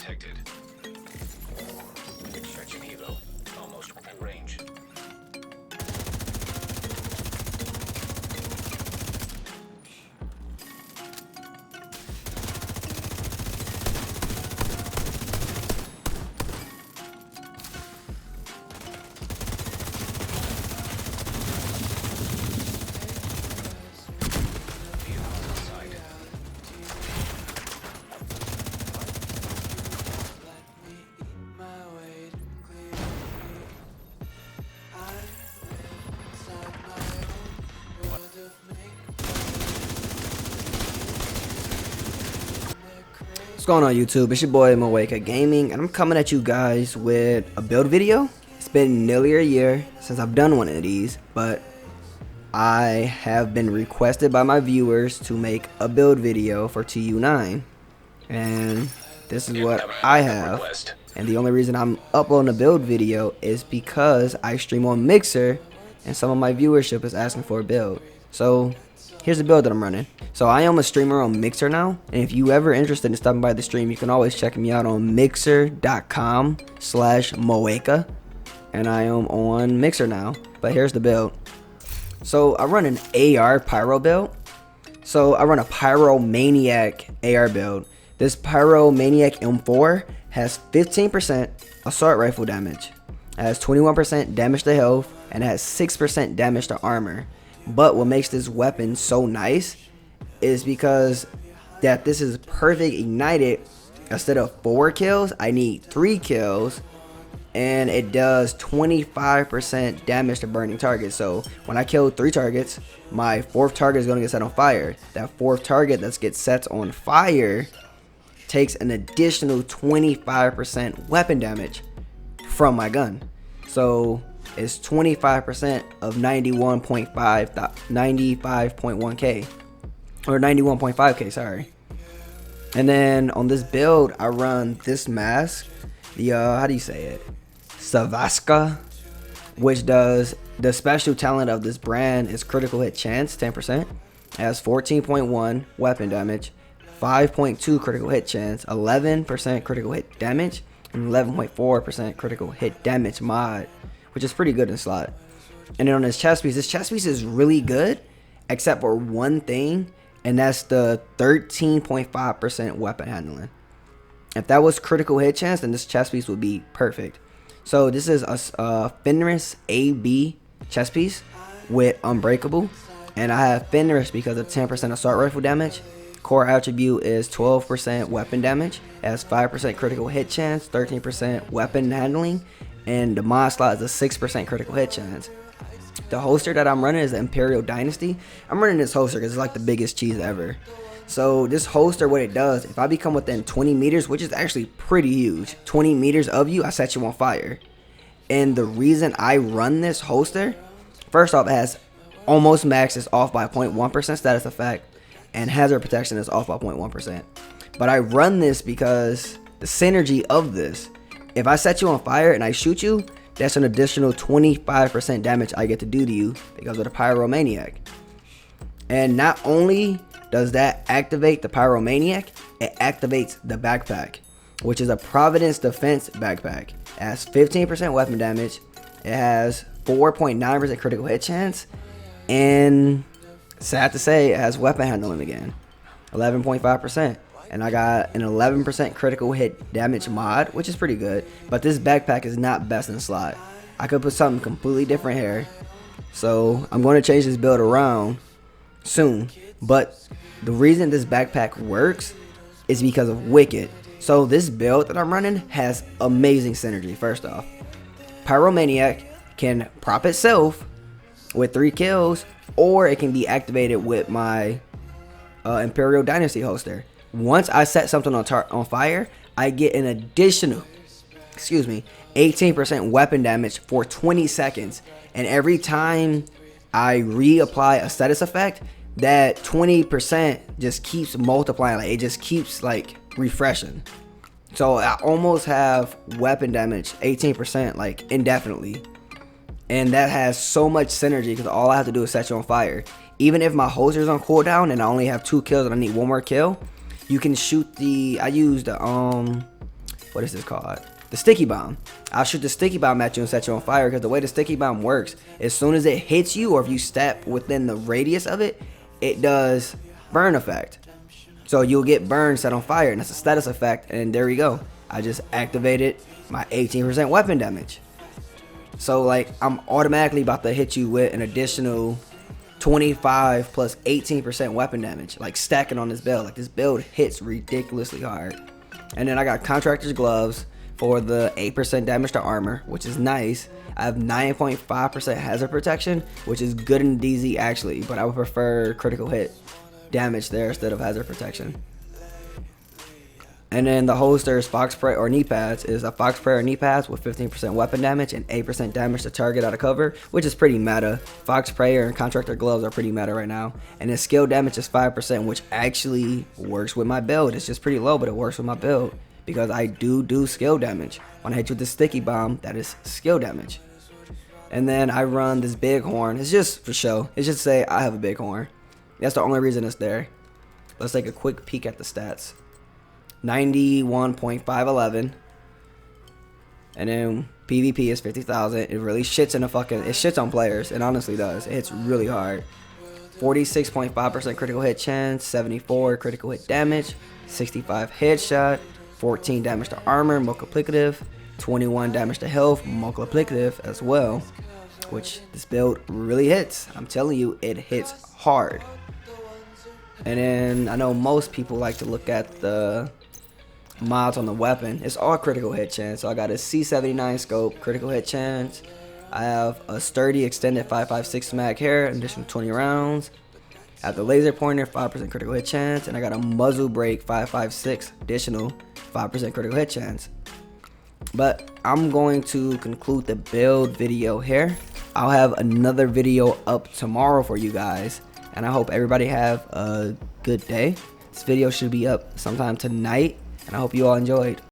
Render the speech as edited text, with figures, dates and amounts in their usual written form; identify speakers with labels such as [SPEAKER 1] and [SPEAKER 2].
[SPEAKER 1] detected. Stretching helo. Almost within range.
[SPEAKER 2] What's going on YouTube? It's your boy Moeka Gaming, and I'm coming at you guys with a build video. It's been nearly a year since I've done one of these, but I have been requested by my viewers to make a build video for TU9, and this is what I have. And the only reason I'm uploading a build video is because I stream on Mixer and some of my viewership is asking for a build. So here's the build that I'm running. So I am a streamer on Mixer now, and if you ever interested in stopping by the stream, you can always check me out on mixer.com/Moeka, and I am on Mixer now. But here's the build. So I run an AR Pyro build. So I run a Pyro Maniac AR build. This Pyro Maniac M4 has 15% assault rifle damage, it has 21% damage to health, and it has 6% damage to armor. But what makes this weapon so nice is because that this is perfect ignited. Instead of 4 kills, I need 3 kills, and it does 25% damage to burning targets. So when I kill 3 targets, my 4th target is going to get set on fire. That 4th target that gets set on fire takes an additional 25% weapon damage from my gun. So it's 25% of 95.1k, or 91.5k, sorry. And then on this build, I run this mask, the how do you say it, Savaska, which does the special talent of this brand is critical hit chance 10%. It has 14.1 weapon damage, 5.2 critical hit chance, 11% critical hit damage, and 11.4% critical hit damage mod, which is pretty good in slot. And then on this chest piece is really good, except for one thing, and that's the 13.5% weapon handling. If that was critical hit chance, then this chest piece would be perfect. So this is a Fenris AB chest piece with Unbreakable, and I have Fenris because of 10% assault rifle damage. Core attribute is 12% weapon damage, it has 5% critical hit chance, 13% weapon handling, and the mod slot is a 6% critical hit chance. The holster that I'm running is the Imperial Dynasty. I'm running this holster because it's like the biggest cheese ever. So this holster, what it does, if I become within 20 meters, which is actually pretty huge, 20 meters of you, I set you on fire. And the reason I run this holster, first off, it has almost max is off by 0.1% status effect, and hazard protection is off by 0.1%. But I run this because the synergy of this, if I set you on fire and I shoot you, that's an additional 25% damage I get to do to you because of the Pyromaniac. And not only does that activate the Pyromaniac, it activates the backpack, which is a Providence Defense backpack. It has 15% weapon damage, it has 4.9% critical hit chance, and sad to say, it has weapon handling again, 11.5%. And I got an 11% critical hit damage mod, which is pretty good. But this backpack is not best in slot. I could put something completely different here. So I'm going to change this build around soon. But the reason this backpack works is because of Wicked. So this build that I'm running has amazing synergy. First off, Pyromaniac can prop itself with 3 kills, or it can be activated with my Imperial Dynasty holster. Once I set something on fire, I get an additional, 18% weapon damage for 20 seconds. And every time I reapply a status effect, that 20% just keeps multiplying. Like, it just keeps like refreshing. So I almost have weapon damage 18% like indefinitely. And that has so much synergy because all I have to do is set you on fire. Even if my holster is on cooldown and I only have 2 kills and I need 1 more kill, you can shoot the, I used what is this called? The sticky bomb. I'll shoot the sticky bomb at you and set you on fire, because the way the sticky bomb works, as soon as it hits you, or if you step within the radius of it, it does burn effect. So you'll get burned, set on fire, and that's a status effect. And there we go. I just activated my 18% weapon damage. So like, I'm automatically about to hit you with an additional 25 plus 18% weapon damage, like stacking on this build. Like, this build hits ridiculously hard. And then I got contractor's gloves for the 8% damage to armor, which is nice. I have 9.5% hazard protection, which is good in DZ actually, but I would prefer critical hit damage there instead of hazard protection. And then the holsters, fox prayer or knee pads, is a fox prayer knee pads with 15% weapon damage and 8% damage to target out of cover, which is pretty meta. Fox prayer and contractor gloves are pretty meta right now. And then skill damage is 5%, which actually works with my build. It's just pretty low, but it works with my build, because I do skill damage. When I hit you with the sticky bomb, that is skill damage. And then I run this big horn. It's just for show. It's just to say I have a big horn. That's the only reason it's there. Let's take a quick peek at the stats. 91.511. And then PvP is 50,000. It really shits in the fucking, it shits on players. It honestly does. It hits really hard. 46.5% critical hit chance, 74 critical hit damage, 65 headshot, 14 damage to armor, multiplicative, 21 damage to health, multiplicative as well, which this build really hits. I'm telling you, it hits hard. And then I know most people like to look at the mods on the weapon. It's all critical hit chance. So I got a C79 scope, critical hit chance. I have a sturdy extended 5.56 mag hair, additional 20 rounds. I have the laser pointer, 5% critical hit chance, and I got a muzzle brake 5.56 additional 5% critical hit chance. But I'm going to conclude the build video here. I'll have another video up tomorrow for you guys, and I hope everybody have a good day. This video should be up sometime tonight, and I hope you all enjoyed.